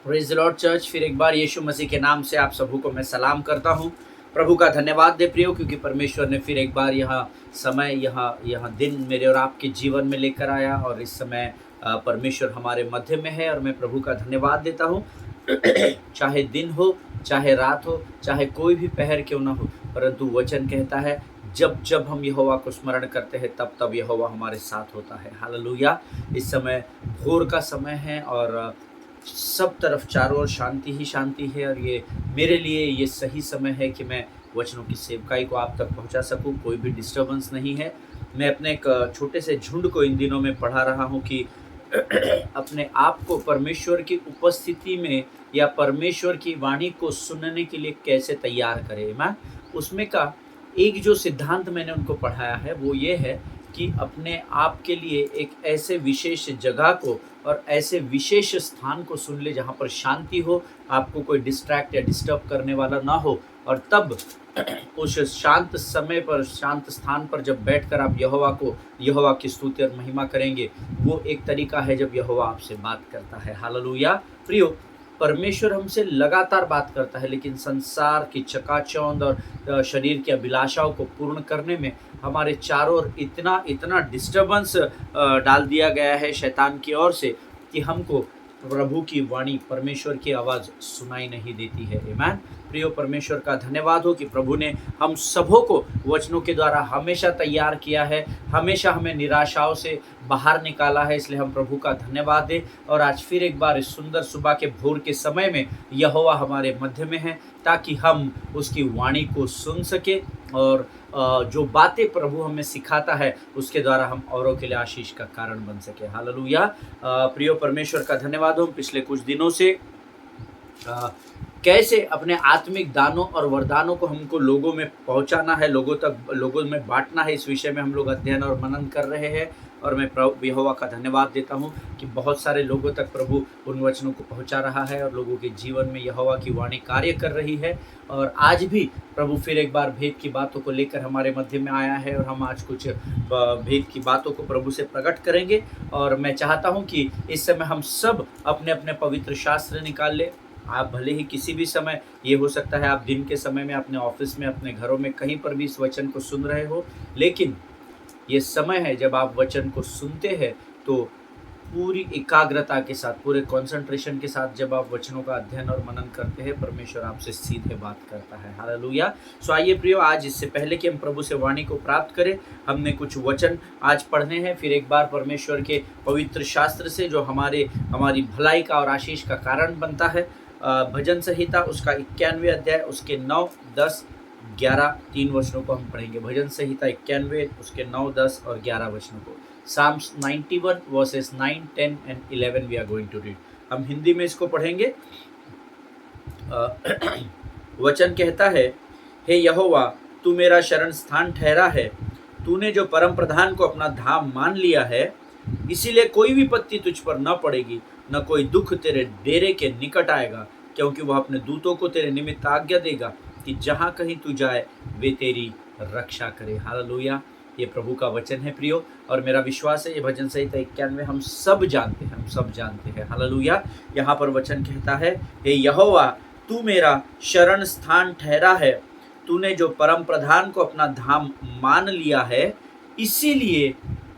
Praise the Lord church. फिर एक बार यीशु मसीह के नाम से आप सबों को मैं सलाम करता हूँ। प्रभु का धन्यवाद दे प्रियो, क्योंकि परमेश्वर ने फिर एक बार समय यह दिन मेरे और आपके जीवन में लेकर आया और इस समय परमेश्वर हमारे मध्य में है और मैं प्रभु का धन्यवाद देता हूँ। चाहे दिन हो, चाहे रात हो, चाहे कोई भी पहर क्यों ना हो, परंतु वचन कहता है जब जब हम यहोवा को स्मरण करते हैं तब तब यहोवा हमारे साथ होता है। हालेलुया। इस समय भोर का समय है और सब तरफ चारों ओर शांति ही शांति है और ये मेरे लिए ये सही समय है कि मैं वचनों की सेवकाई को आप तक पहुंचा सकूं। कोई भी डिस्टर्बेंस नहीं है। मैं अपने एक छोटे से झुंड को इन दिनों में पढ़ा रहा हूं कि अपने आप को परमेश्वर की उपस्थिति में या परमेश्वर की वाणी को सुनने के लिए कैसे तैयार करें। मैं उसमें का एक जो सिद्धांत मैंने उनको पढ़ाया है वो ये है कि अपने आप के लिए एक ऐसे विशेष जगह को और ऐसे विशेष स्थान को सुन ले जहाँ पर शांति हो, आपको कोई डिस्ट्रैक्ट या डिस्टर्ब करने वाला ना हो, और तब उस शांत समय पर, शांत स्थान पर जब बैठकर आप यहोवा की स्तुति और महिमा करेंगे, वो एक तरीका है जब यहोवा आपसे बात करता है। हालेलुया। प्रियो, परमेश्वर हमसे लगातार बात करता है, लेकिन संसार की चकाचौंध और शरीर की अभिलाषाओं को पूर्ण करने में हमारे चारों ओर इतना इतना डिस्टर्बेंस डाल दिया गया है शैतान की ओर से कि हमको प्रभु की वाणी, परमेश्वर की आवाज़ सुनाई नहीं देती है। आमीन। प्रियो, परमेश्वर का धन्यवाद हो कि प्रभु ने हम सबों को वचनों के द्वारा हमेशा तैयार किया है, हमेशा हमें निराशाओं से बाहर निकाला है। इसलिए हम प्रभु का धन्यवाद दें। और आज फिर एक बार इस सुंदर सुबह के भोर के समय में यहोवा हमारे मध्य में है, ताकि हम उसकी वाणी को सुन सके और जो बातें प्रभु हमें सिखाता है उसके द्वारा हम औरों के लिए आशीष का कारण बन सके। हालेलुया। प्रियो, परमेश्वर का धन्यवाद हो। पिछले कुछ दिनों से कैसे अपने आत्मिक दानों और वरदानों को हमको लोगों में पहुंचाना है, लोगों में बांटना है, इस विषय में हम लोग अध्ययन और मनन कर रहे हैं। और मैं प्रभु यहोवा का धन्यवाद देता हूं कि बहुत सारे लोगों तक प्रभु उन वचनों को पहुंचा रहा है और लोगों के जीवन में यहोवा की वाणी कार्य कर रही है। और आज भी प्रभु फिर एक बार भेद की बातों को लेकर हमारे मध्य में आया है और हम आज कुछ भेद की बातों को प्रभु से प्रकट करेंगे। और मैं चाहता हूं कि इस समय हम सब अपने अपने पवित्र शास्त्र निकाल लें। आप भले ही किसी भी समय, ये हो सकता है आप दिन के समय में अपने ऑफिस में, अपने घरों में, कहीं पर भी इस वचन को सुन रहे हो, लेकिन ये समय है जब आप वचन को सुनते हैं तो पूरी एकाग्रता के साथ, पूरे कंसंट्रेशन के साथ जब आप वचनों का अध्ययन और मनन करते हैं, परमेश्वर आपसे सीधे बात करता है। हालेलुया। सो आइए प्रियो, आज इससे पहले कि हम प्रभु से वाणी को प्राप्त करें, हमने कुछ वचन आज पढ़ने हैं फिर एक बार परमेश्वर के पवित्र शास्त्र से, जो हमारी भलाई का और आशीष का कारण बनता है। भजन संहिता उसका 91 अध्याय, उसके 9, 10, 11 3 वचनों को हम पढ़ेंगे। भजन संहिता 91 उसके 9, 10 और 11 वचनों को। Psalms 91 verses 9, 10 and 11 we are going to read. हम हिंदी में इसको पढ़ेंगे। वचन कहता है, हे यहोवा, तू मेरा शरण स्थान ठहरा है, तूने जो परम प्रधान को अपना धाम मान लिया है, इसीलिए कोई विपत्ति तुझ पर न पड़ेगी, न कोई दुख तेरे डेरे के निकट आएगा, क्योंकि वह अपने दूतों को तेरे निमित्त आज्ञा देगा कि जहाँ कहीं तू जाए वे तेरी रक्षा करे। हालेलुया। ये प्रभु का वचन है प्रियो, और मेरा विश्वास है ये भजन संहिता 91 हम सब जानते हैं। हालेलुया। यहाँ पर वचन कहता है, हे यहोवा, तू मेरा शरण स्थान ठहरा है, तूने जो परम प्रधान को अपना धाम मान लिया है, इसीलिए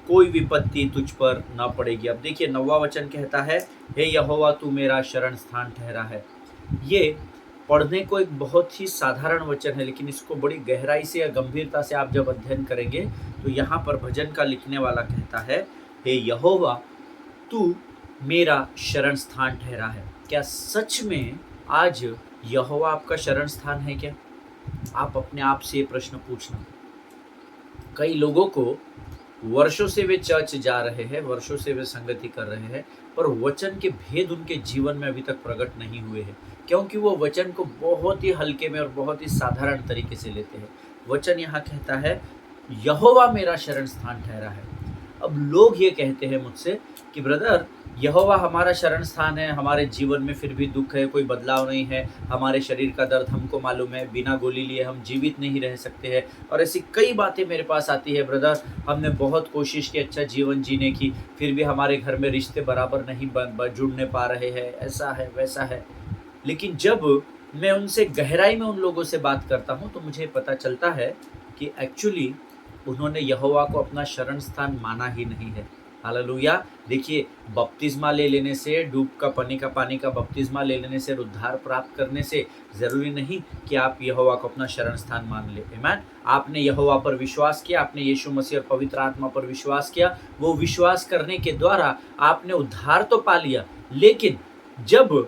कोई विपत्ति तुझ पर न पड़ेगी। अब देखिए 9वां वचन कहता है, हे यहोवा, तू मेरा शरण स्थान ठहरा है। ये पढ़ने को एक बहुत ही साधारण वचन है, लेकिन इसको बड़ी गहराई से या गंभीरता से आप जब अध्ययन करेंगे तो यहाँ पर भजन का लिखने वाला कहता है, हे यहोवा, तू मेरा शरण स्थान ठहरा है। क्या सच में आज यहोवा आपका शरण स्थान है क्या? आप अपने आप से ये प्रश्न पूछना। कई लोगों को वर्षों से वे चर्च जा रहे हैं, वर्षों से वे संगति कर रहे हैं, पर वचन के भेद उनके जीवन में अभी तक प्रकट नहीं हुए हैं, क्योंकि वो वचन को बहुत ही हल्के में और बहुत ही साधारण तरीके से लेते हैं। वचन यहाँ कहता है, यहोवा मेरा शरण स्थान ठहरा है। अब लोग ये कहते हैं मुझसे कि ब्रदर, यहोवा हमारा शरण स्थान है, हमारे जीवन में फिर भी दुख है, कोई बदलाव नहीं है, हमारे शरीर का दर्द हमको मालूम है, बिना गोली लिए हम जीवित नहीं रह सकते हैं और ऐसी कई बातें मेरे पास आती है ब्रदर, हमने बहुत कोशिश की अच्छा जीवन जीने की, फिर भी हमारे घर में रिश्ते बराबर नहीं जुड़ने पा रहे हैं, ऐसा है वैसा है। लेकिन जब मैं उनसे गहराई में उन लोगों से बात करता हूँ तो मुझे पता चलता है कि एक्चुअली उन्होंने यहोवा को अपना शरण स्थान माना ही नहीं है। हालेलुया। देखिए, बपतिस्मा ले लेने से, डूब का पानी का बपतिस्मा ले लेने से, उद्धार प्राप्त करने से ज़रूरी नहीं कि आप यहोवा को अपना शरण स्थान मान ले। आमीन। आपने यहोवा पर विश्वास किया, आपने यीशु मसीह और पवित्र आत्मा पर विश्वास किया, वो विश्वास करने के द्वारा आपने उद्धार तो पा लिया, लेकिन जब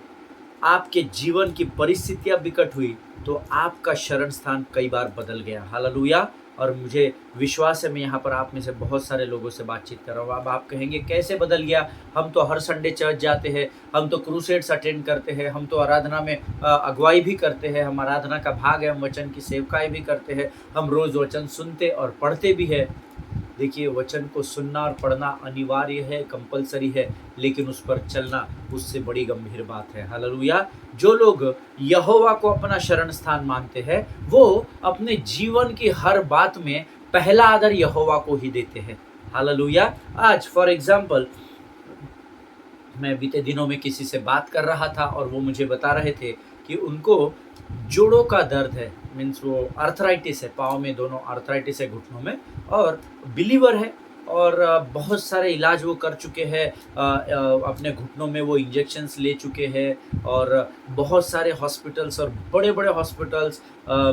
आपके जीवन की परिस्थितियां विकट हुई तो आपका शरण स्थान कई बार बदल गया। हालेलुया। और मुझे विश्वास है मैं यहाँ पर आप में से बहुत सारे लोगों से बातचीत कर रहा हूँ। अब आप कहेंगे कैसे बदल गया, हम तो हर संडे चर्च जाते हैं, हम तो क्रूसेड्स अटेंड करते हैं, हम तो आराधना में अगुवाई भी करते हैं, हम आराधना का भाग है, हम वचन की सेवकाई भी करते हैं, हम रोज़ वचन सुनते और पढ़ते भी है। देखिए, वचन को सुनना और पढ़ना अनिवार्य है, कंपलसरी है, लेकिन उस पर चलना उससे बड़ी गंभीर बात है। हालेलुया। जो लोग यहोवा को अपना शरण स्थान मानते हैं वो अपने जीवन की हर बात में पहला आदर यहोवा को ही देते हैं। हालेलुया। आज फॉर एग्जाम्पल मैं बीते दिनों में किसी से बात कर रहा था और वो मुझे बता रहे थे कि उनको जोड़ों का दर्द है, मीन्स वो आर्थराइटिस है, पाँव में दोनों आर्थराइटिस है, घुटनों में, और बिलीवर है और बहुत सारे इलाज वो कर चुके हैं, अपने घुटनों में वो इंजेक्शन्स ले चुके हैं और बहुत सारे हॉस्पिटल्स और बड़े बड़े हॉस्पिटल्स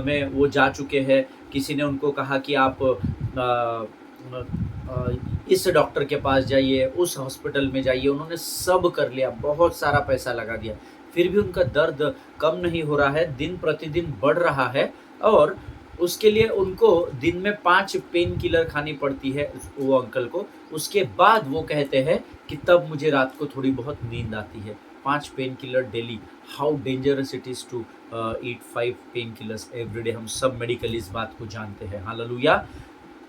में वो जा चुके हैं। किसी ने उनको कहा कि आप इस डॉक्टर के पास जाइए, उस हॉस्पिटल में जाइए, उन्होंने सब कर लिया, बहुत सारा पैसा लगा दिया, फिर भी उनका दर्द कम नहीं हो रहा है, दिन प्रतिदिन बढ़ रहा है और उसके लिए उनको दिन में 5 पेन किलर खानी पड़ती है वो अंकल को। उसके बाद वो कहते हैं कि तब मुझे रात को थोड़ी बहुत नींद आती है। 5 pain killer daily, how dangerous it is to eat 5 pain killers every day. हम सब मेडिकल इस बात को जानते हैं। हालेलुया।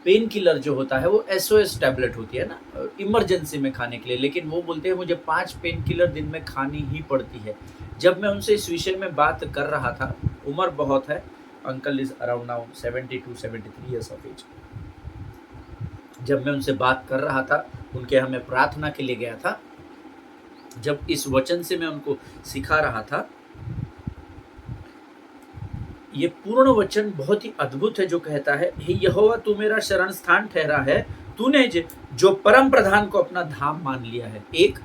पेन किलर जो होता है वो SOS टैबलेट होती है ना, इमरजेंसी में खाने के लिए, लेकिन वो बोलते हैं मुझे 5 पेन किलर दिन में खानी ही पड़ती है। जब मैं उनसे इस विषय में बात कर रहा था, उम्र बहुत है, uncle is around now 72-73 years of age. जब मैं उनसे बात कर रहा था, उनके यहाँ मैं प्रार्थना के लिए गया था, जब इस वचन से मैं उनको सिखा रहा था, ये पूर्ण वचन बहुत ही अद्भुत है जो कहता है, हे यहोवा तू मेरा शरण स्थान ठहरा है, तूने जो परम प्रधान को अपना धाम मान लिया है। एक,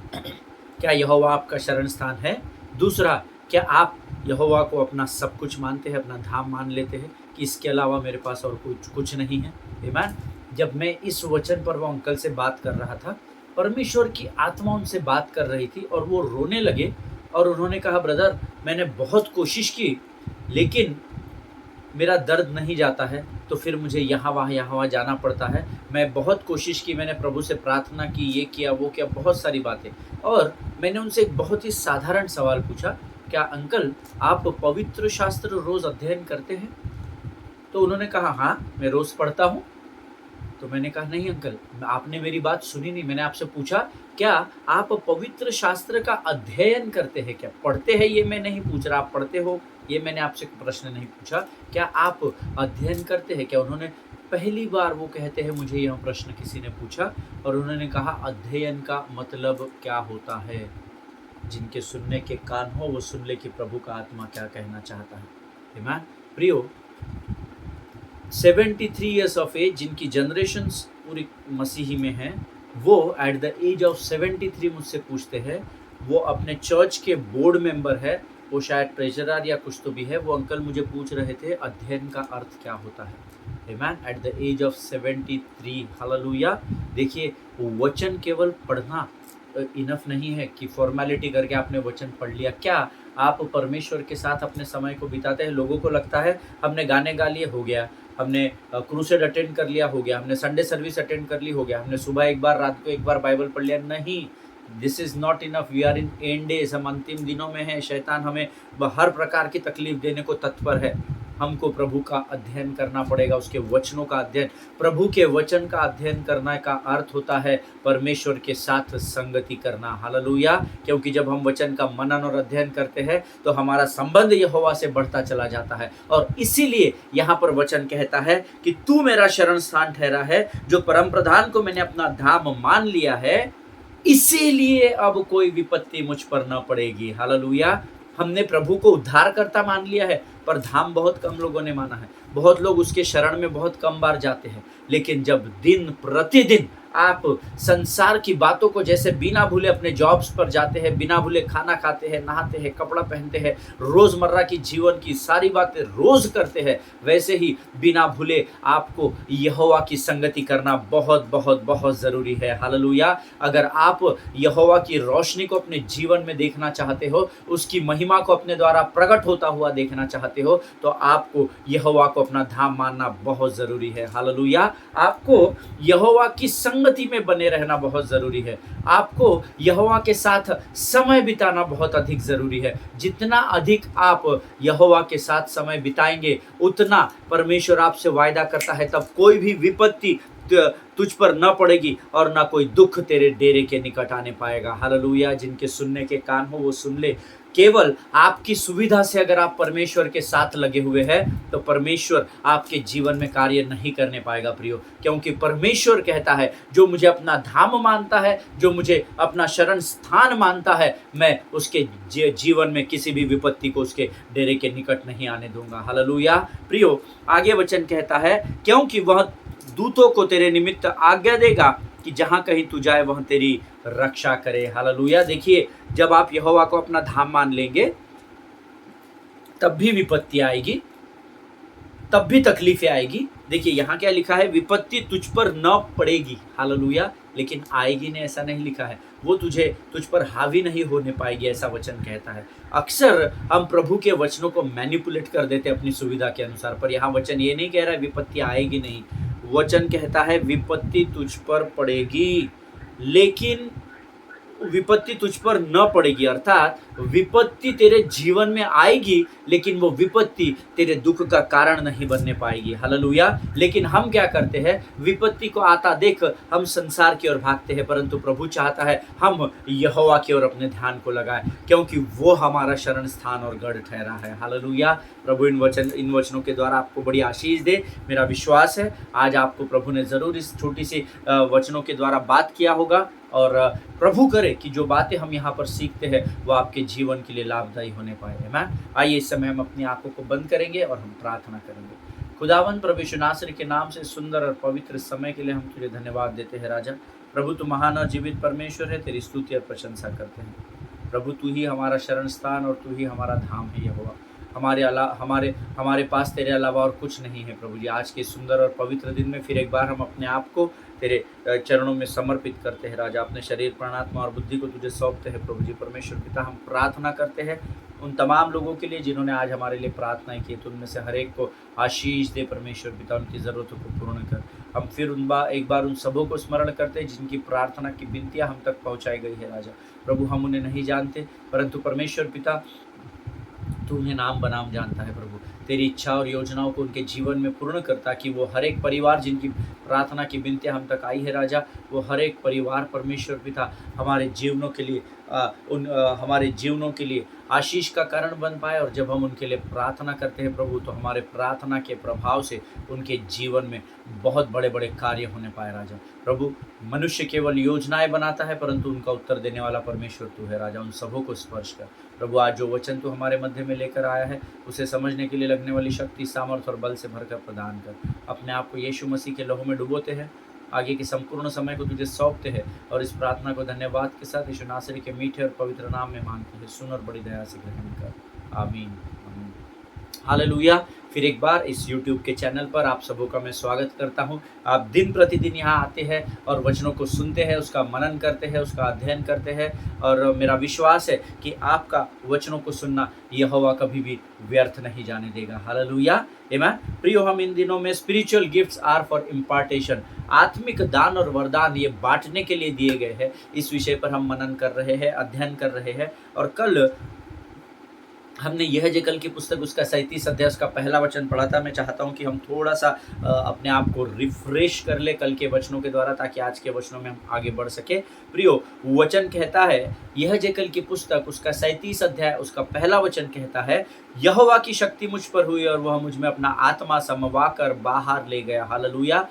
क्या यहोवा आपका शरण स्थान है? दूसरा, क्या आप यहोवा को अपना सब कुछ मानते हैं, अपना धाम मान लेते हैं कि इसके अलावा मेरे पास और कुछ नहीं है? आमीन। जब मैं इस वचन पर वो अंकल से बात कर रहा था, परमेश्वर की आत्मा उनसे बात कर रही थी और वो रोने लगे और उन्होंने कहा, ब्रदर मैंने बहुत कोशिश की लेकिन मेरा दर्द नहीं जाता है, तो फिर मुझे यहाँ वहाँ जाना पड़ता है। मैं बहुत कोशिश की, मैंने प्रभु से प्रार्थना की, ये किया वो किया, बहुत सारी बातें। और मैंने उनसे एक बहुत ही साधारण सवाल पूछा, क्या अंकल आप पवित्र शास्त्र रोज़ अध्ययन करते हैं? तो उन्होंने कहा हाँ मैं रोज़ पढ़ता हूँ। तो मैंने कहा नहीं अंकल, आपने मेरी बात सुनी नहीं। मैंने आपसे पूछा क्या आप पवित्र शास्त्र का अध्ययन करते हैं, क्या पढ़ते हैं, ये मैं नहीं पूछ रहा, आप पढ़ते हो ये मैंने आपसे प्रश्न नहीं पूछा, क्या आप अध्ययन करते हैं क्या? उन्होंने पहली बार वो कहते हैं मुझे यह प्रश्न किसी ने पूछा और उन्होंने कहा अध्ययन का मतलब क्या होता है? जिनके सुनने के कान हो वो सुन ले कि प्रभु का आत्मा क्या कहना चाहता है। आमीन। प्रियो, 73 ईयर्स ऑफ एज जिनकी जनरेशन्स पूरी मसीही में हैं, वो एट द एज ऑफ 73 मुझसे पूछते हैं, वो अपने चर्च के बोर्ड मेंबर है, वो शायद ट्रेजरर या कुछ तो भी है। वो अंकल मुझे पूछ रहे थे अध्ययन का अर्थ क्या होता है। आमीन। At the age of 73। हालेलुया। देखिए, वचन केवल पढ़ना इनफ नहीं है कि फॉर्मेलिटी करके आपने वचन पढ़ लिया। क्या आप परमेश्वर के साथ अपने समय को बिताते हैं? लोगों को लगता है हमने गाने गा लिए हो गया, हमने क्रूसेड अटेंड कर लिया हो गया, हमने संडे सर्विस अटेंड कर ली हो गया, हमने सुबह एक बार रात को एक बार बाइबल पढ़ लिया। नहीं, this is not enough. We are in end days, हम अंतिम दिनों में हैं। शैतान हमें हर प्रकार की तकलीफ देने को तत्पर है। हमको प्रभु का अध्ययन करना पड़ेगा, उसके वचनों का अध्ययन। प्रभु के वचन का अध्ययन करने का अर्थ होता है परमेश्वर के साथ संगति करना। हालेलुया। क्योंकि जब हम वचन का मनन और अध्ययन करते हैं तो हमारा संबंध यहोवा से बढ़ता चला जाता है। और इसीलिए यहाँ पर वचन कहता है कि तू मेरा शरण स्थान ठहरा है, जो परम प्रधान को मैंने अपना धाम मान लिया है, इसीलिए अब कोई विपत्ति मुझ पर न पड़ेगी। हालेलुया। हमने प्रभु को उद्धारकर्ता मान लिया है, पर धाम बहुत कम लोगों ने माना है। बहुत लोग उसके शरण में बहुत कम बार जाते हैं। लेकिन जब दिन प्रतिदिन आप संसार की बातों को जैसे बिना भूले अपने जॉब्स पर जाते हैं, बिना भूले खाना खाते हैं, नहाते हैं, कपड़ा पहनते हैं, रोजमर्रा की जीवन की सारी बातें रोज करते हैं, वैसे ही बिना भूले आपको यहोवा की संगति करना बहुत बहुत बहुत जरूरी है। हालेलुया। अगर आप यहोवा की रोशनी को अपने जीवन में देखना चाहते हो, उसकी महिमा को अपने द्वारा प्रकट होता हुआ देखना चाहते हो, तो आपको यहोवा को अपना धाम मानना बहुत जरूरी है। हालेलुया। आपको यहोवा की संगति में बने रहना बहुत जरूरी है। आपको यहोवा के साथ समय बिताना बहुत अधिक जरूरी है। जितना अधिक आप यहोवा के साथ समय बिताएंगे, उतना परमेश्वर आपसे वायदा करता है तब कोई भी विपत्ति तुझ पर न पड़ेगी और ना कोई दुख तेरे डेरे के निकट आने पाएगा। हालेलुया। जिनके सुनने के कान हो वो सुन ले। केवल आपकी सुविधा से अगर आप परमेश्वर के साथ लगे हुए हैं तो परमेश्वर आपके जीवन में कार्य नहीं करने पाएगा प्रियो। क्योंकि परमेश्वर कहता है जो मुझे अपना धाम मानता है, जो मुझे अपना शरण स्थान मानता है, मैं उसके जीवन में किसी भी विपत्ति को उसके डेरे के निकट नहीं आने दूंगा। हालेलुया। प्रियो, आगे वचन कहता है क्योंकि वह दूतों को तेरे निमित्त आज्ञा देगा कि जहां कहीं तू जाए वहां तेरी रक्षा करे। हालेलुया। देखिए, जब आप यहोवा को अपना धाम मान लेंगे तब भी विपत्ति आएगी, तब भी तकलीफें आएगी। देखिए यहाँ क्या लिखा है, विपत्ति तुझ पर न पड़ेगी। हालेलुया। लेकिन आएगी नहीं ऐसा नहीं लिखा है, वो तुझ पर हावी नहीं होने पाएगी, ऐसा वचन कहता है। अक्सर हम प्रभु के वचनों को मैनिपुलेट कर देते अपनी सुविधा के अनुसार, पर यहाँ वचन ये नहीं कह रहा है विपत्ति आएगी नहीं। वचन कहता है विपत्ति तुझ पर पड़ेगी, लेकिन विपत्ति तुझ पर न पड़ेगी। अर्थात विपत्ति तेरे जीवन में आएगी, लेकिन वो विपत्ति तेरे दुख का कारण नहीं बनने पाएगी। हालेलुया। लेकिन हम क्या करते हैं, विपत्ति को आता देख हम संसार की ओर भागते हैं, परंतु प्रभु चाहता है हम यहोवा की ओर अपने ध्यान को लगाएं, क्योंकि वो हमारा शरण स्थान और गढ़ ठहरा है। हालेलुया। प्रभु इन वचनों के द्वारा आपको बड़ी आशीष दे। मेरा विश्वास है आज आपको प्रभु ने जरूर इस छोटी सी वचनों के द्वारा बात किया होगा, और प्रभु करे कि जो बातें हम यहाँ पर सीखते हैं वो आपके जीवन के लिए लाभदायी होने पाए। आमीन। आइए इस समय हम अपनी आंखों को बंद करेंगे और हम प्रार्थना करेंगे। खुदावंद प्रभु यीशु नासरी के नाम से सुंदर और पवित्र समय के लिए हम तुझे धन्यवाद देते हैं। राजा प्रभु, तू महान और जीवित परमेश्वर है, तेरी स्तुति और प्रशंसा करते हैं। प्रभु, तू ही हमारा शरण स्थान और तू ही हमारा धाम है। यहोवा, हमारे पास तेरे अलावा और कुछ नहीं है। प्रभु जी, आज के सुंदर और पवित्र दिन में फिर एक बार हम अपने आप को तेरे चरणों में समर्पित करते हैं। राजा, अपने शरीर, प्राणात्मा और बुद्धि को तुझे सौंपते हैं। प्रभु जी परमेश्वर पिता, हम प्रार्थना करते हैं उन तमाम लोगों के लिए जिन्होंने आज हमारे लिए प्रार्थनाएं की, तो उनमें से हर एक को आशीष दे परमेश्वर पिता, उनकी ज़रूरतों को पूर्ण कर। हम फिर एक बार उन सबों को स्मरण करते हैं जिनकी प्रार्थना की विनतियाँ हम तक पहुँचाई गई है। राजा प्रभु, हम उन्हें नहीं जानते, परंतु परमेश्वर पिता तू उन्हें नाम बनाम जानता है। प्रभु, तेरी इच्छा और योजनाओं को उनके जीवन में पूर्ण करता, कि वो हर एक परिवार जिनकी प्रार्थना की विनतियाँ हम तक आई है राजा, वो हर एक परिवार परमेश्वर पिता हमारे जीवनों के लिए हमारे जीवनों के लिए आशीष का कारण बन पाए। और जब हम उनके लिए प्रार्थना करते हैं प्रभु, तो हमारे प्रार्थना के प्रभाव से उनके जीवन में बहुत बड़े बड़े कार्य होने पाए। राजा प्रभु, मनुष्य केवल योजनाएं बनाता है, परंतु उनका उत्तर देने वाला परमेश्वर तू है। राजा, उन सबों को स्पर्श कर। प्रभु, आज जो वचन तू हमारे मध्य में लेकर आया है, उसे समझने के लिए लगने वाली शक्ति, सामर्थ और बल से भरकर प्रदान कर। अपने आप को यीशु मसीह के लहू में डुबोते हैं, आगे के संपूर्ण समय को तुझे सौंपते हैं, और इस प्रार्थना को धन्यवाद के साथ यीशु नासरी के मीठे और पवित्र नाम में मांगते हैं। सुन और बड़ी दया से ग्रहण कर। आमीन। आमीन। हालेलुया। फिर एक बार इस YouTube के चैनल पर आप सबों का मैं स्वागत करता हूं। आप दिन प्रतिदिन यहाँ आते हैं और वचनों को सुनते हैं, उसका मनन करते हैं, उसका अध्ययन करते हैं, और मेरा विश्वास है कि आपका वचनों को सुनना यहोवा कभी भी व्यर्थ नहीं जाने देगा। हालेलुया। आमीन। प्रियो, हम इन दिनों में स्पिरिचुअल गिफ्ट्स आर फॉर इम्पार्टेशन, आत्मिक दान और वरदान ये बांटने के लिए दिए गए हैं, इस विषय पर हम मनन कर रहे हैं, अध्ययन कर रहे हैं। और कल हमने यह जकल की पुस्तक उसका 37 अध्याय उसका पहला वचन पढ़ा था। मैं चाहता हूँ कि हम थोड़ा-सा अपने आप को रिफ्रेश कर लें कल के वचनों के द्वारा, ताकि आज के वचनों में हम आगे बढ़ सकें। प्रियो, वचन कहता है, यह जकल की पुस्तक उसका 37 अध्याय उसका पहला वचन कहता है, यहोवा की शक्ति मुझ पर हुई और वह मुझ में अपना आत्मा समवा कर बाहर ले गया। हालेलुया।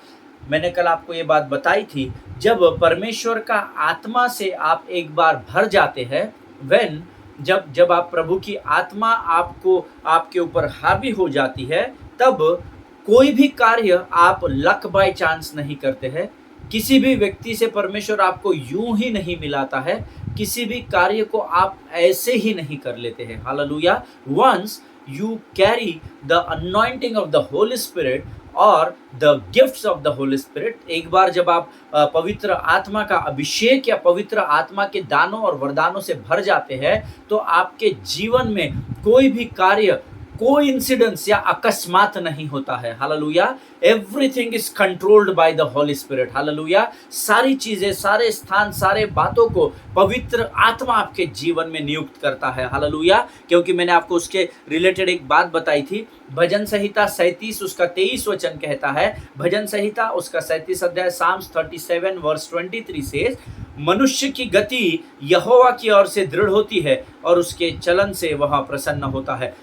मैंने कल आपको ये बात बताई थी, जब परमेश्वर का आत्मा से आप एक बार भर जाते हैं, व्हेन जब आप प्रभु की आत्मा आपके ऊपर हावी हो जाती है, तब कोई भी कार्य आप लक बाय चांस नहीं करते हैं। किसी भी व्यक्ति से परमेश्वर आपको यूं ही नहीं मिलाता है। किसी भी कार्य को आप ऐसे ही नहीं कर लेते हैं। Hallelujah. Once you carry the anointing of the Holy Spirit और the gifts of the Holy Spirit, एक बार जब आप पवित्र आत्मा का अभिषेक या पवित्र आत्मा के दानों और वरदानों से भर जाते हैं, तो आपके जीवन में कोई भी कार्य कोइंसिडेंस या अकस्मात नहीं होता है। Hallelujah. Everything is controlled by the Holy spirit. Hallelujah. सारी चीजें, सारे स्थान, सारे बातों को पवित्र आत्मा आपके जीवन में नियुक्त करता है। हालेलुया। क्योंकि मैंने आपको उसके रिलेटेड एक बात बताई थी। भजन संहिता 37 उसका 23 वचन कहता है, भजन संहिता उसका 37 अध्याय Psalms 37 वर्स 23 से, मनुष्य की गति यहोवा की ओर से दृढ़ होती है और उसके चलन से वह प्रसन्न होता है।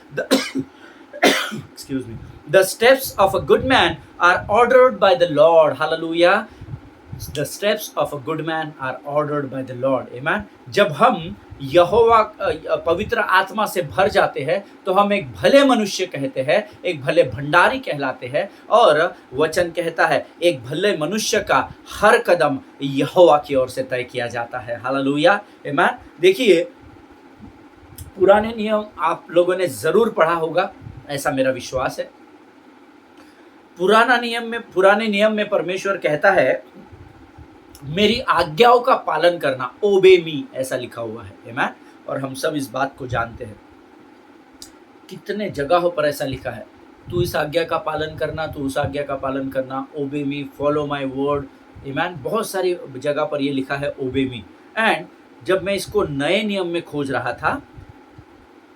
Excuse me. The steps of a good man are ordered by the Lord. Hallelujah. The steps of a good man are ordered by the Lord. Amen. जब हम यहोवा पवित्र आत्मा से भर जाते हैं, तो हम एक भले मनुष्य कहते हैं, एक भले भंडारी कहलाते हैं। और वचन कहता है, एक भले मनुष्य का हर कदम यहोवा की ओर से तय किया जाता है। हालेलुया। आमीन। देखिए, पुराने नियम आप लोगों ने जरूर पढ़ा होगा, ऐसा मेरा विश्वास है। पुराने नियम में परमेश्वर कहता है, मेरी आज्ञाओं का पालन करना, ओबे मी, ऐसा लिखा हुआ है। आमीन। और हम सब इस बात को जानते हैं, कितने जगहों पर ऐसा लिखा है, तू इस आज्ञा का पालन करना, तू उस आज्ञा का पालन करना, ओबे मी, फॉलो माय वर्ड। आमीन। बहुत सारी जगह पर ये लिखा है ओबे मी। एंड जब मैं इसको नए नियम में खोज रहा था,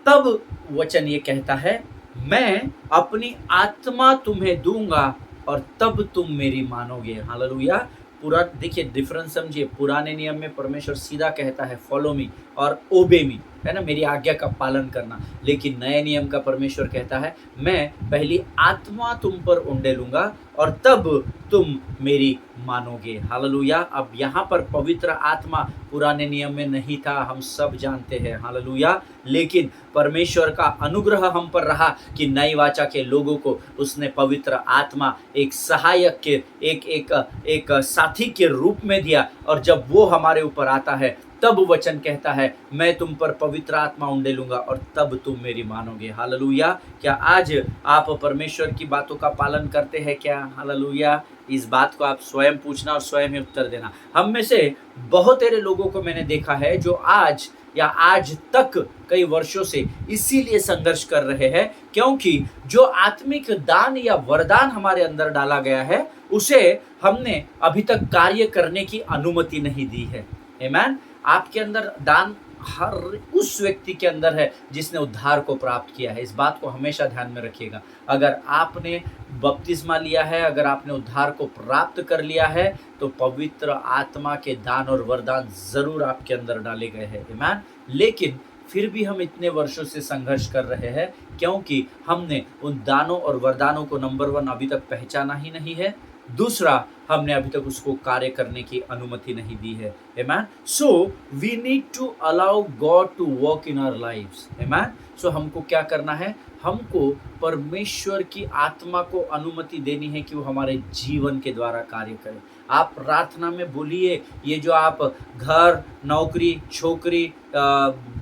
तब वचन ये कहता है, मैं अपनी आत्मा तुम्हें दूंगा और तब तुम मेरी मानोगे। हालेलुया। पूरा देखिए, डिफरेंस समझिए। पुराने नियम में परमेश्वर सीधा कहता है फॉलो मी और ओबे मी, है ना, मेरी आज्ञा का पालन करना। लेकिन नए नियम का परमेश्वर कहता है, मैं पहली आत्मा तुम पर उंडेलूंगा और तब तुम मेरी मानोगे। हालेलुया। अब यहाँ पर पवित्र आत्मा पुराने नियम में नहीं था, हम सब जानते हैं। हालेलुया। लेकिन परमेश्वर का अनुग्रह हम पर रहा कि नई वाचा के लोगों को उसने पवित्र आत्मा एक सहायक के, एक साथी के रूप में दिया। और जब वो हमारे ऊपर आता है, तब वचन कहता है, मैं तुम पर पवित्र आत्मा उंडेलूंगा और तब तुम मेरी मानोगे। हालेलुया। क्या आज आप परमेश्वर की बातों का पालन करते हैं क्या? हालेलुया। इस बात को आप स्वयं पूछना और स्वयं ही उत्तर देना। हम में से बहुत सारे लोगों को मैंने देखा है जो आज या आज तक कई वर्षों से इसीलिए संघर्ष कर रहे हैं, क्योंकि जो आत्मिक दान या वरदान हमारे अंदर डाला गया है, उसे हमने अभी तक कार्य करने की अनुमति नहीं दी है। आमीन। आपके अंदर दान हर उस व्यक्ति के अंदर है जिसने उद्धार को प्राप्त किया है। इस बात को हमेशा ध्यान में रखिएगा। अगर आपने बपतिस्मा लिया है, अगर आपने उद्धार को प्राप्त कर लिया है, तो पवित्र आत्मा के दान और वरदान जरूर आपके अंदर डाले गए हैं। आमीन। लेकिन फिर भी हम इतने वर्षों से संघर्ष कर रहे हैं, क्योंकि हमने उन दानों और वरदानों को नंबर 1 अभी तक पहचाना ही नहीं है, दूसरा हमने अभी तक उसको कार्य करने की अनुमति नहीं दी है। आमीन। So we need to allow God to work in our lives. आमीन। सो हमको क्या करना है? हमको परमेश्वर की आत्मा को अनुमति देनी है कि वो हमारे जीवन के द्वारा कार्य करे। आप प्रार्थना में बोलिए, ये जो आप घर, नौकरी, छोकरी,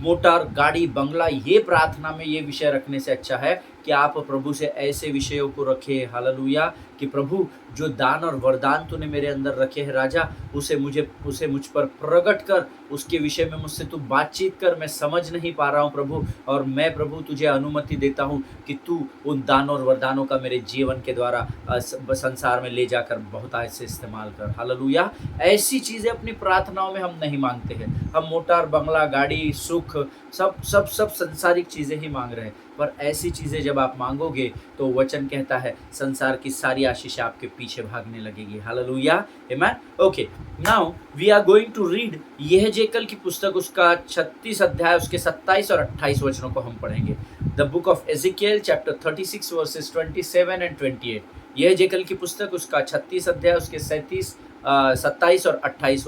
मोटर, गाड़ी, बंगला, ये प्रार्थना में ये विषय रखने से अच्छा है कि आप प्रभु से ऐसे विषयों को रखें। हालेलुया। कि प्रभु, जो दान और वरदान तूने मेरे अंदर रखे हैं राजा, उसे मुझ पर प्रकट कर, उसके विषय में मुझसे तू बातचीत कर। मैं समझ नहीं पा रहा हूँ प्रभु, और मैं प्रभु तुझे अनुमति देता हूँ कि तू उन दान और वरदानों का मेरे जीवन के द्वारा संसार में ले जाकर बहुत ऐसे इस्तेमाल कर। हालेलुया। ऐसी चीज़ें अपनी प्रार्थनाओं में हम नहीं मांगते हैं। हम मोटर, बंगला, गाड़ी गाड़ी, सुख, सब सब सब संसारिक चीज़ें ही मांग रहे हैं। पर ऐसी चीज़ें जब आप मांगोगे तो वचन कहता है संसार की सारी आशीषें आपके पीछे भागने लगेगी। Hallelujah, amen. Okay, now we are going to read यहेजकेल की पुस्तक, उसका 36 अध्याय, उसके 27 और 28 वचनों को हम पढ़ेंगे। The book of Ezekiel chapter 36 verses 27 and 28। यहेजकेल की पुस्तक, उसका 36 अध्याय, उसके 27 और 28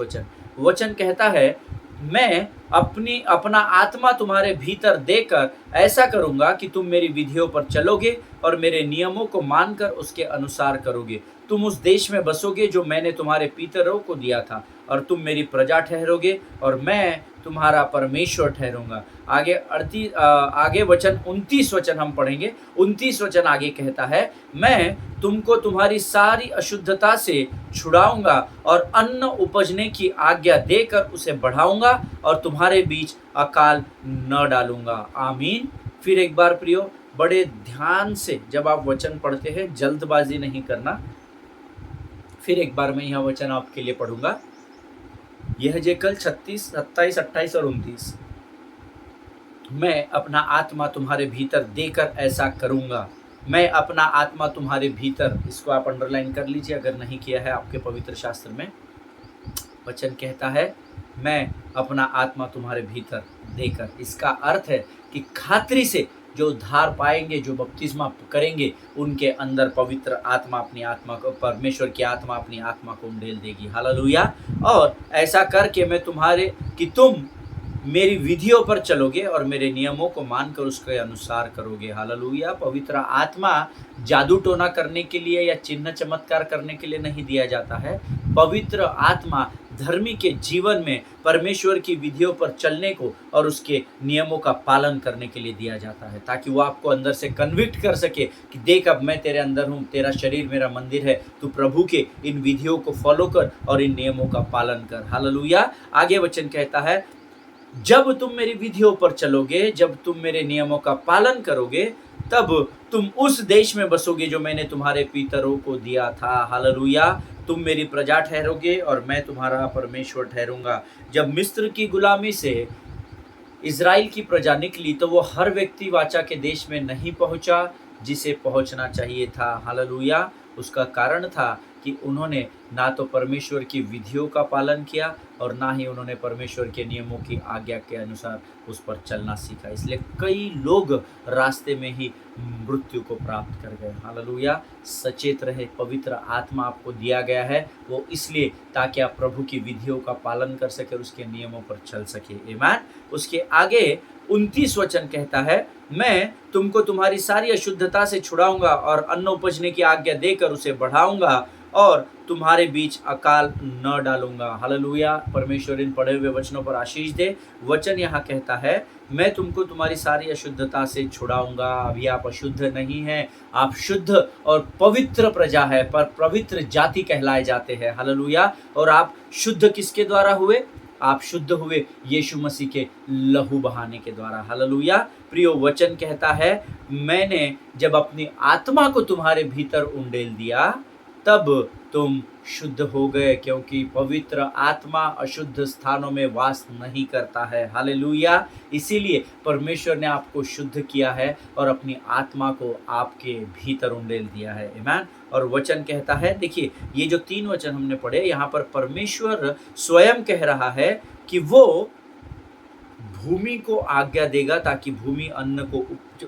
वचन कहता है, मैं अपना आत्मा तुम्हारे भीतर देकर ऐसा करूंगा कि तुम मेरी विधियों पर चलोगे और मेरे नियमों को मानकर उसके अनुसार करोगे। तुम उस देश में बसोगे जो मैंने तुम्हारे पितरों को दिया था, और तुम मेरी प्रजा ठहरोगे और मैं तुम्हारा परमेश्वर ठहरूंगा। आगे वचन 29 वचन हम पढ़ेंगे। 29 वचन आगे कहता है, मैं तुमको तुम्हारी सारी अशुद्धता से छुड़ाऊंगा और अन्न उपजने की आज्ञा देकर उसे बढ़ाऊंगा और तुम्हारे बीच अकाल न डालूंगा। आमीन। फिर एक बार प्रियो, बड़े ध्यान से जब आप वचन पढ़ते हैं, जल्दबाजी नहीं करना। फिर एक बार मैं यह वचन आपके लिए पढ़ूंगा। यहेजकेल 36, 27, 28 और 29। मैं अपना आत्मा तुम्हारे भीतर देकर ऐसा करूंगा। मैं अपना आत्मा तुम्हारे भीतर, इसको आप अंडरलाइन कर लीजिए अगर नहीं किया है आपके पवित्र शास्त्र में। वचन कहता है, मैं अपना आत्मा तुम्हारे भीतर देकर। इसका अर्थ है कि खातरी से जो उद्धार पाएंगे, जो बपतिस्मा करेंगे, उनके अंदर पवित्र आत्मा अपनी आत्मा को, परमेश्वर की आत्मा अपनी आत्मा को उंडेल देगी। हालेलुया। और ऐसा करके मैं तुम मेरी विधियों पर चलोगे और मेरे नियमों को मानकर उसके अनुसार करोगे। हालेलुया। पवित्र आत्मा जादू टोना करने के लिए या चिन्ह चमत्कार करने के लिए नहीं दिया जाता है। पवित्र आत्मा धर्मी के जीवन में परमेश्वर की विधियों पर चलने को और उसके नियमों का पालन करने के लिए दिया जाता है, ताकि वो आपको अंदर से कन्विक्ट कर सके कि देख, अब मैं तेरे अंदर हूँ, तेरा शरीर मेरा मंदिर है, तू प्रभु के इन विधियों को फॉलो कर और इन नियमों का पालन कर। हालेलुया। आगे वचन कहता है, जब तुम मेरी विधियों पर चलोगे, जब तुम मेरे नियमों का पालन करोगे, तब तुम उस देश में बसोगे जो मैंने तुम्हारे पितरों को दिया था। हालेलुया। तुम मेरी प्रजा ठहरोगे और मैं तुम्हारा परमेश्वर ठहरूंगा। जब मिस्र की गुलामी से इज़राइल की प्रजा निकली तो वो हर व्यक्ति वाचा के देश में नहीं पहुंचा जिसे पहुंचना चाहिए था। हालेलुया। उसका कारण था कि उन्होंने ना तो परमेश्वर की विधियों का पालन किया और ना ही उन्होंने परमेश्वर के नियमों की आज्ञा के अनुसार उस पर चलना सीखा। इसलिए कई लोग रास्ते में ही मृत्यु को प्राप्त कर गए। हालेलुया। सचेत रहे, पवित्र आत्मा आपको दिया गया है वो इसलिए ताकि आप प्रभु की विधियों का पालन कर सके और उसके नियमों पर चल सके। आमीन। उसके आगे 29 वचन कहता है, मैं तुमको तुम्हारी सारी अशुद्धता से छुड़ाऊंगा और अन्न उपजने की आज्ञा देकर उसे बढ़ाऊंगा और तुम्हारे बीच अकाल न डालूंगा। हालेलुया। परमेश्वर इन पढ़े हुए वचनों पर आशीष दे। वचन यहाँ कहता है, मैं तुमको तुम्हारी सारी अशुद्धता से छुड़ाऊंगा। अभी आप अशुद्ध नहीं हैं, आप शुद्ध और पवित्र प्रजा है, पर पवित्र जाति कहलाए जाते हैं। हालेलुया। और आप शुद्ध किसके द्वारा हुए? आप शुद्ध हुए यीशु मसीह के लहू बहाने के द्वारा। हालेलुया। प्रियो, वचन कहता है, मैंने जब अपनी आत्मा को तुम्हारे भीतर उंडेल दिया तब तुम शुद्ध हो गए, क्योंकि पवित्र आत्मा अशुद्ध स्थानों में वास नहीं करता है। हालेलुया। इसीलिए परमेश्वर ने आपको शुद्ध किया है और अपनी आत्मा को आपके भीतर उंडेल दिया है। आमीन। और वचन कहता है, देखिए ये जो 3 वचन हमने पढ़े, यहाँ पर परमेश्वर स्वयं कह रहा है कि वो भूमि को आज्ञा देगा ताकि भूमि अन्न को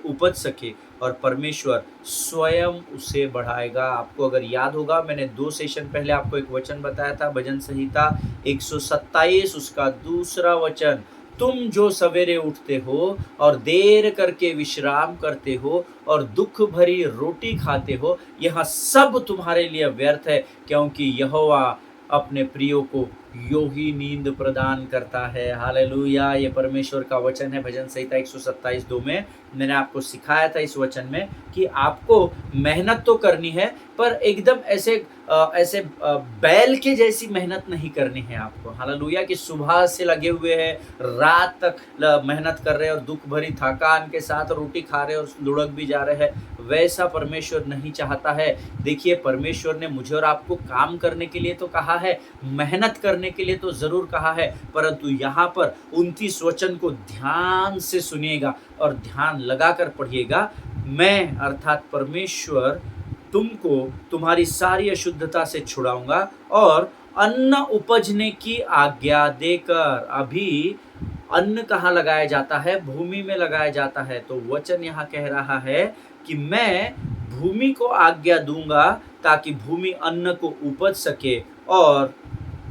उपज सके और परमेश्वर स्वयं उसे बढ़ाएगा। आपको अगर याद होगा, मैंने 2 सेशन पहले आपको एक वचन बताया था, भजन संहिता 127 उसका 2 वचन, तुम जो सवेरे उठते हो और देर करके विश्राम करते हो और दुख भरी रोटी खाते हो, यह सब तुम्हारे लिए व्यर्थ है, क्योंकि यहोवा अपने प्रियो को यो ही नींद प्रदान करता है। हालेलुया। ये परमेश्वर का वचन है। भजन संहिता 127:2 में मैंने आपको सिखाया था इस वचन में कि आपको मेहनत तो करनी है, पर एकदम ऐसे बैल के जैसी मेहनत नहीं करनी है आपको। हालेलुया। कि सुबह से लगे हुए हैं, रात तक मेहनत कर रहे हैं और दुख भरी थकान के साथ रोटी खा रहे हैं और लुढ़क भी जा रहे हैं, वैसा परमेश्वर नहीं चाहता है। देखिए, परमेश्वर ने मुझे और आपको काम करने के लिए तो कहा है, मेहनत करने करने के लिए तो ज़रूर कहा है, परंतु यहाँ पर 29 वचन को ध्यान से सुनिएगा और ध्यान लगाकर पढ़िएगा। मैं अर्थात परमेश्वर तुमको तुम्हारी सारी अशुद्धता से छुड़ाऊँगा और अन्न उपजने की आज्ञा देकर। अभी अन्न कहाँ लगाया जाता है? भूमि में लगाया जाता है। तो वचन यहाँ कह रहा है कि मैं भूमि को आज्ञा दूंगा ताकि भूमि अन्न को उपज सके और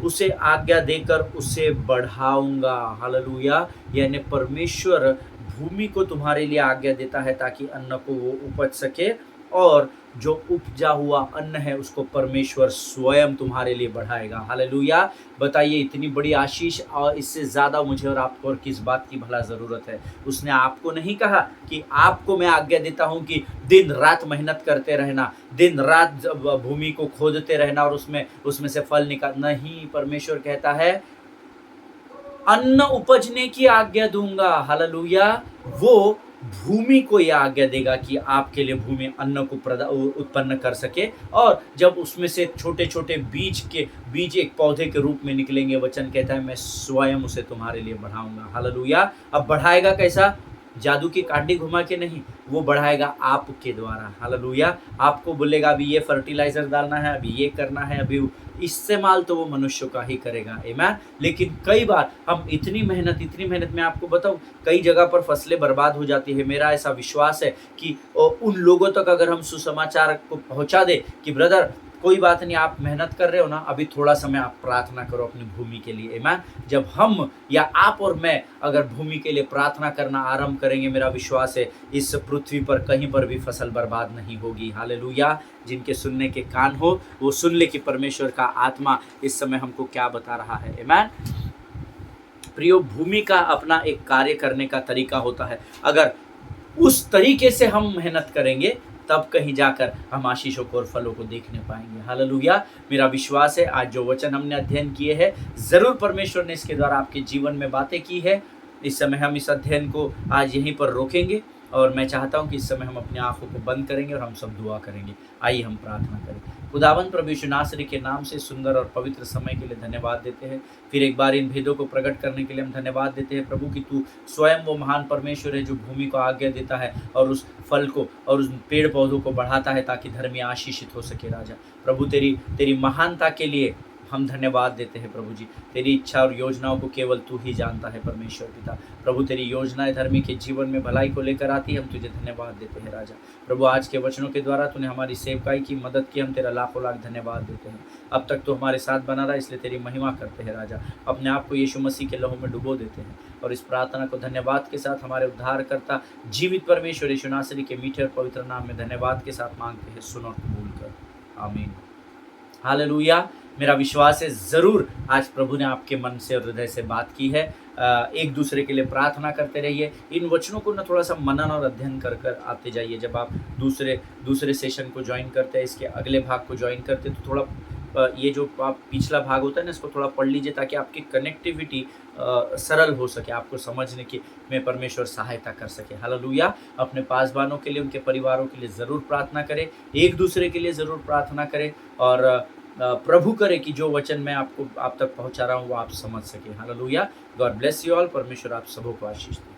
उसे आज्ञा देकर उसे बढ़ाऊंगा। हालेलुया। यानी परमेश्वर भूमि को तुम्हारे लिए आज्ञा देता है ताकि अन्न को वो उपज सके, और जो उपजा हुआ अन्न है उसको परमेश्वर स्वयं तुम्हारे लिए बढ़ाएगा। हालेलुया। बताइए, इतनी बड़ी आशीष और इससे ज़्यादा मुझे और आपको और किस बात की भला ज़रूरत है? उसने आपको नहीं कहा कि आपको मैं आज्ञा देता हूँ कि दिन रात मेहनत करते रहना, दिन रात भूमि को खोदते रहना और उसमें से फल निकाल। नहीं, परमेश्वर कहता है अन्न उपजने की आज्ञा दूंगा। हालेलुया। वो भूमि को यह आज्ञा देगा कि आपके लिए भूमि अन्न को उत्पन्न कर सके, और जब उसमें से छोटे छोटे बीज एक पौधे के रूप में निकलेंगे, वचन कहता है मैं स्वयं उसे तुम्हारे लिए बढ़ाऊंगा। हालेलुया। अब बढ़ाएगा कैसा? जादू की कांडी घुमा के नहीं, वो बढ़ाएगा आपके द्वारा। हालेलुया। आपको बोलेगा अभी ये फर्टिलाइजर डालना है, अभी ये करना है, अभी इस्तेमाल तो वो मनुष्य का ही करेगा। आमीन। लेकिन कई बार हम इतनी मेहनत में आपको बताऊं, कई जगह पर फसलें बर्बाद हो जाती है। मेरा ऐसा विश्वास है कि उन लोगों तक अगर हम सुसमाचार को पहुंचा दे कि ब्रदर कोई बात नहीं, आप मेहनत कर रहे हो ना, अभी थोड़ा समय आप प्रार्थना करो अपनी भूमि के लिए। आमीन। जब हम या आप और मैं अगर भूमि के लिए प्रार्थना करना आरंभ करेंगे, मेरा विश्वास है इस पृथ्वी पर कहीं पर भी फसल बर्बाद नहीं होगी। हालेलुया। जिनके सुनने के कान हो वो सुन ले कि परमेश्वर का आत्मा इस समय हमको क्या बता रहा है। आमीन। प्रियो, भूमि का अपना एक कार्य करने का तरीका होता है। अगर उस तरीके से हम मेहनत करेंगे तब कहीं जाकर हम आशीषों को और फलों को देखने पाएंगे। हालेलुया। मेरा विश्वास है आज जो वचन हमने अध्ययन किए हैं, ज़रूर परमेश्वर ने इसके द्वारा आपके जीवन में बातें की है। इस समय हम इस अध्ययन को आज यहीं पर रोकेंगे और मैं चाहता हूं कि इस समय हम अपनी आंखों को बंद करेंगे और हम सब दुआ करेंगे। आइए हम प्रार्थना करें। खुदावंद प्रभु यीशु नासरी के नाम से सुंदर और पवित्र समय के लिए धन्यवाद देते हैं। फिर एक बार इन भेदों को प्रकट करने के लिए हम धन्यवाद देते हैं प्रभु कि तू स्वयं वो महान परमेश्वर है जो भूमि को आज्ञा देता है और उस फल को और उस पेड़ पौधों को बढ़ाता है ताकि धर्मी आशीषित हो सके। राजा प्रभु, तेरी महानता के लिए हम धन्यवाद देते हैं प्रभु जी। तेरी इच्छा और योजनाओं को केवल तू ही जानता है परमेश्वर पिता। प्रभु, तेरी योजनाएं धर्मी के जीवन में भलाई को लेकर आती है, हम तुझे धन्यवाद देते हैं। राजा प्रभु, आज के वचनों के द्वारा तूने हमारी सेवकाई की मदद की, हम तेरा लाखों लाख धन्यवाद देते हैं। अब तक तो हमारे साथ बना रहा, इसलिए तेरी महिमा करते हैं। राजा, अपने आप को यीशु मसीह के लहू में डुबो देते हैं और इस प्रार्थना को धन्यवाद के साथ हमारे उद्धारकर्ता जीवित परमेश्वर यीशु नासरी के मीठे और पवित्र नाम में धन्यवाद के साथ मांगते हैं, सुन और कबूल कर। आमीन। हालेलुया। मेरा विश्वास है ज़रूर आज प्रभु ने आपके मन से और हृदय से बात की है। एक दूसरे के लिए प्रार्थना करते रहिए। इन वचनों को ना थोड़ा सा मनन और अध्ययन कर कर आते जाइए। जब आप दूसरे सेशन को ज्वाइन करते हैं, इसके अगले भाग को ज्वाइन करते हैं, तो थोड़ा ये जो आप पिछला भाग होता है ना, इसको थोड़ा पढ़ लीजिए ताकि आपकी कनेक्टिविटी सरल हो सके, आपको समझने की में परमेश्वर सहायता कर सके। हालेलुया। अपने पासवानों के लिए, उनके परिवारों के लिए ज़रूर प्रार्थना करें, एक दूसरे के लिए ज़रूर प्रार्थना करें और प्रभु करे कि जो वचन मैं आप तक पहुंचा रहा हूं वो आप समझ सके। Hallelujah. God bless you all. परमेश्वर आप सबों को आशीष दे।